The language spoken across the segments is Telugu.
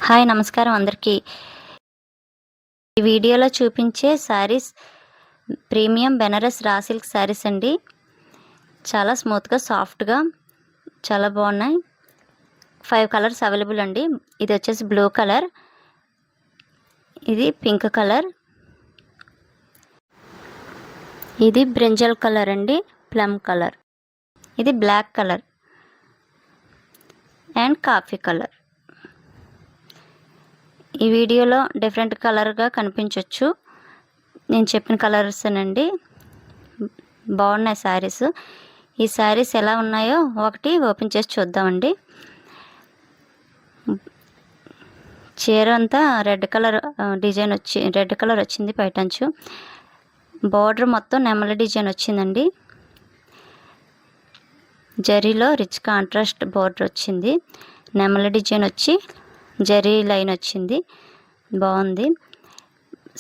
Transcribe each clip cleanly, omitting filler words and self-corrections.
హాయ్ నమస్కారం అందరికీ. ఈ వీడియోలో చూపించే saris premium Banaras raw silk saris అండి. చాలా స్మూత్గా సాఫ్ట్గా చాలా బాగున్నాయి. 5 కలర్స్ అవైలబుల్ అండి. ఇది వచ్చేసి బ్లూ కలర్, ఇది పింక్ కలర్, ఇది బ్రింజల్ కలర్ అండి, ప్లమ్ కలర్, ఇది black colour and coffee colour. ఈ వీడియోలో డిఫరెంట్ కలర్గా కనిపించవచ్చు. నేను చెప్పిన కలర్స్ అండి. బాగున్నాయి శారీస్. ఈ శారీస్ ఎలా ఉన్నాయో ఒకటి ఓపెన్ చేసి చూద్దామండి. చీర అంతా red colour design red colour వచ్చింది. పైటంచు బార్డర్ మొత్తం నెమలి డిజైన్ వచ్చిందండి. జరీలో రిచ్ కాంట్రాస్ట్ బార్డర్ వచ్చింది. నెమలి డిజైన్ వచ్చి జరీ లైన్ వచ్చింది. బాగుంది.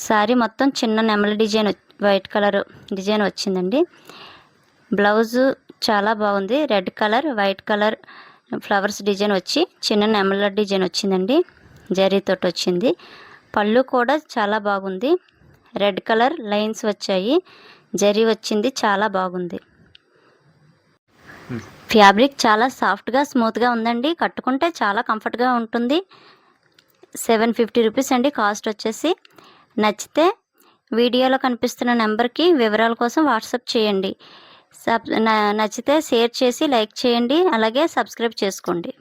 శారీ మొత్తం చిన్న నెమలి డిజైన్ వైట్ కలర్ డిజైన్ వచ్చిందండి. బ్లౌజు చాలా బాగుంది. Red colour white colour flowers design వచ్చి చిన్న నెమలి డిజైన్ వచ్చిందండి. జరీతోటి వచ్చింది. పళ్ళు కూడా చాలా బాగుంది. రెడ్ కలర్ లైన్స్ వచ్చాయి, జరీ వచ్చింది. చాలా బాగుంది. ఫ్యాబ్రిక్ చాలా సాఫ్ట్గా స్మూత్గా ఉందండి. కట్టుకుంటే చాలా కంఫర్ట్గా ఉంటుంది. 750 రూపీస్ అండి కాస్ట్ వచ్చేసి. నచ్చితే వీడియోలో కనిపిస్తున్న నెంబర్కి వివరాల కోసం వాట్సాప్ చేయండి. నచ్చితే షేర్ చేసి లైక్ చేయండి, అలాగే సబ్స్క్రైబ్ చేసుకోండి.